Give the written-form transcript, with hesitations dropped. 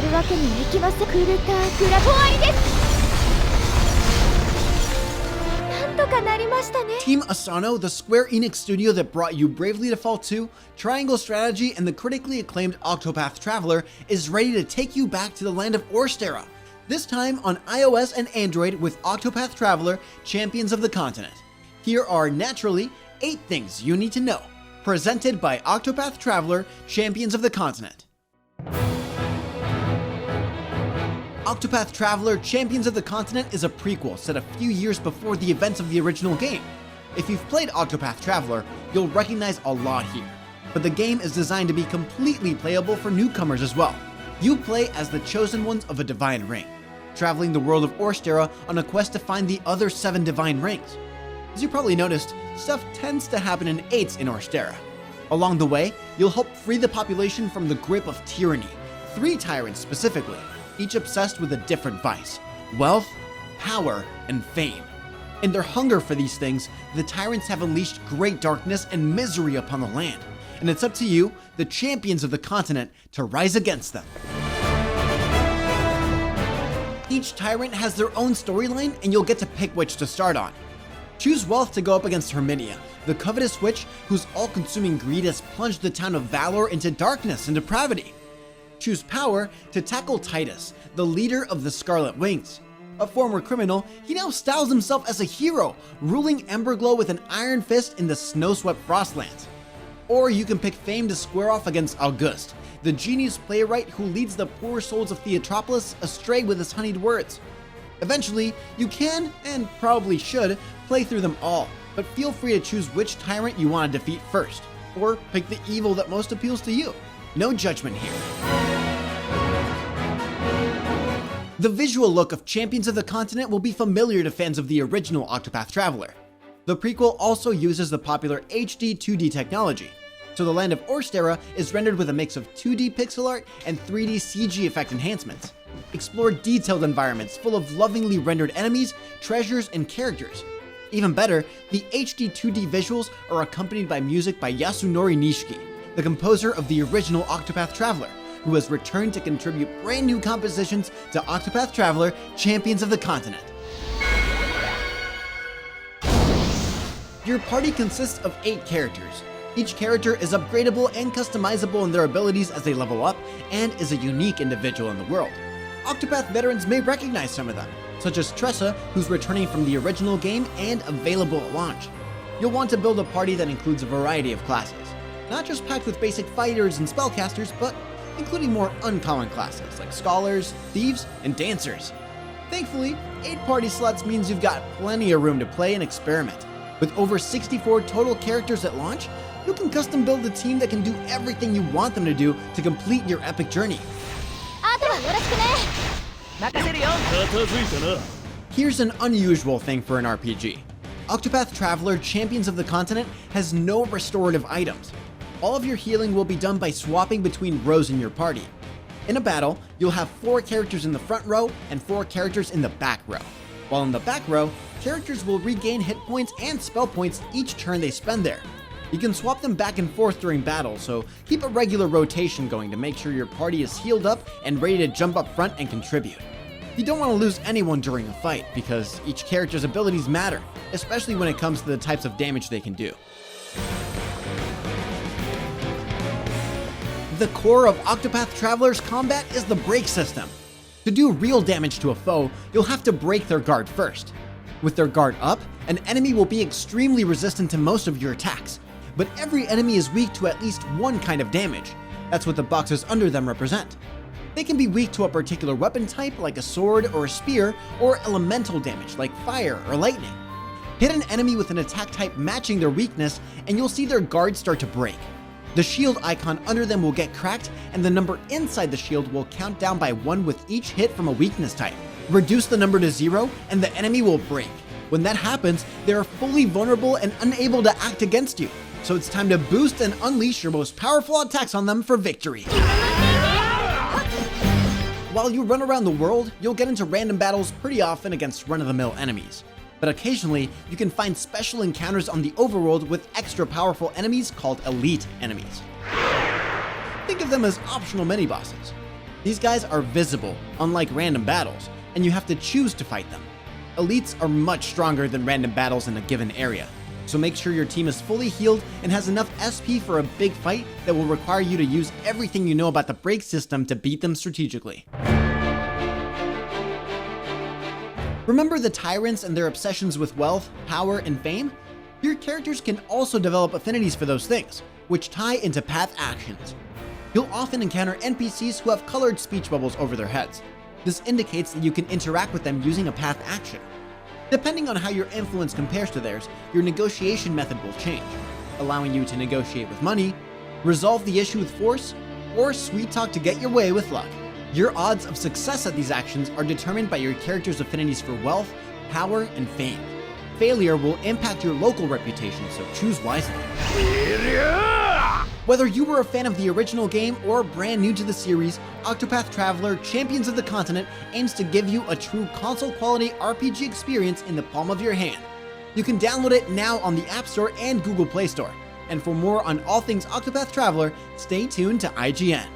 るわけにはいきません。クルターグラ終わりです。なんとかなりましたね。 Team Asano, the Square Enix studio that brought you Bravely Default 2, Triangle Strategy, and the critically acclaimed Octopath Traveler, is ready to take you back to the land of Orstera, this time on iOS and Android with Octopath Traveler, Champions of the Continent. Here are, naturally, 8 things you need to know, presented by Octopath Traveler, Champions of the Continent. Octopath Traveler, Champions of the Continent is a prequel set a few years before the events of the original game. If you've played Octopath Traveler, you'll recognize a lot here, but the game is designed to be completely playable for newcomers as well. You play as the chosen ones of a divine ring, traveling the world of Orstera on a quest to find the other 7 divine rings. As you probably noticed, stuff tends to happen in 8s in Orstera. Along the way, you'll help free the population from the grip of tyranny, 3 tyrants specifically, each obsessed with a different vice: wealth, power, and fame. In their hunger for these things, the tyrants have unleashed great darkness and misery upon the land, and it's up to you, the champions of the continent, to rise against them. Each tyrant has their own storyline, and you'll get to pick which to start on. Choose wealth to go up against Herminia, the covetous witch whose all-consuming greed has plunged the town of Valor into darkness and depravity. Choose power to tackle Titus, the leader of the Scarlet Wings. A former criminal, he now styles himself as a hero, ruling Emberglow with an iron fist in the snow-swept Frostlands. Or you can pick fame to square off against Auguste, the genius playwright who leads the poor souls of Theatropolis astray with his honeyed words. Eventually, you can, and probably should, play through them all, but feel free to choose which tyrant you want to defeat first, or pick the evil that most appeals to you. No judgment here. The visual look of Champions of the Continent will be familiar to fans of the original Octopath Traveler. The prequel also uses the popular HD 2D technology, so the land of Orstera is rendered with a mix of 2D pixel art and 3D CG effect enhancements. Explore detailed environments full of lovingly rendered enemies, treasures, and characters. Even better, the HD 2D visuals are accompanied by music by Yasunori Nishiki, the composer of the original Octopath Traveler, who has returned to contribute brand new compositions to Octopath Traveler, Champions of the Continent. Your party consists of 8 characters. Each character is upgradable and customizable in their abilities as they level up, and is a unique individual in the world. Octopath veterans may recognize some of them, such as Tressa, who's returning from the original game and available at launch. You'll want to build a party that includes a variety of classes, not just packed with basic fighters and spellcasters, but including more uncommon classes like scholars, thieves, and dancers. Thankfully, 8 party slots means you've got plenty of room to play and experiment. With over 64 total characters at launch, you can custom build a team that can do everything you want them to do to complete your epic journey. Here's an unusual thing for an RPG. Octopath Traveler, Champions of the Continent has no restorative items. All of your healing will be done by swapping between rows in your party. In a battle, you'll have 4 characters in the front row and 4 characters in the back row. While in the back row, characters will regain hit points and spell points each turn they spend there. You can swap them back and forth during battle, so keep a regular rotation going to make sure your party is healed up and ready to jump up front and contribute. You don't want to lose anyone during a fight, because each character's abilities matter, especially when it comes to the types of damage they can do. The core of Octopath Traveler's combat is the break system. To do real damage to a foe, you'll have to break their guard first. With their guard up, an enemy will be extremely resistant to most of your attacks, but every enemy is weak to at least one kind of damage. That's what the boxes under them represent. They can be weak to a particular weapon type like a sword or a spear, or elemental damage like fire or lightning. Hit an enemy with an attack type matching their weakness and you'll see their guard start to break. The shield icon under them will get cracked, and the number inside the shield will count down by 1 with each hit from a weakness type. Reduce the number to 0 and the enemy will break. When that happens, they are fully vulnerable and unable to act against you. So it's time to boost and unleash your most powerful attacks on them for victory. While you run around the world, you'll get into random battles pretty often against run-of-the-mill enemies. But occasionally, you can find special encounters on the overworld with extra powerful enemies called elite enemies. Think of them as optional mini-bosses. These guys are visible, unlike random battles, and you have to choose to fight them. Elites are much stronger than random battles in a given area, so make sure your team is fully healed and has enough SP for a big fight that will require you to use everything you know about the break system to beat them strategically. Remember the tyrants and their obsessions with wealth, power, and fame? Your characters can also develop affinities for those things, which tie into path actions. You'll often encounter NPCs who have colored speech bubbles over their heads. This indicates that you can interact with them using a path action. Depending on how your influence compares to theirs, your negotiation method will change, allowing you to negotiate with money, resolve the issue with force, or sweet talk to get your way with luck. Your odds of success at these actions are determined by your character's affinities for wealth, power, and fame. Failure will impact your local reputation, so choose wisely. Whether you were a fan of the original game or brand new to the series, Octopath Traveler Champions of the Continent aims to give you a true console-quality RPG experience in the palm of your hand. You can download it now on the App Store and Google Play Store. And for more on all things Octopath Traveler, stay tuned to IGN.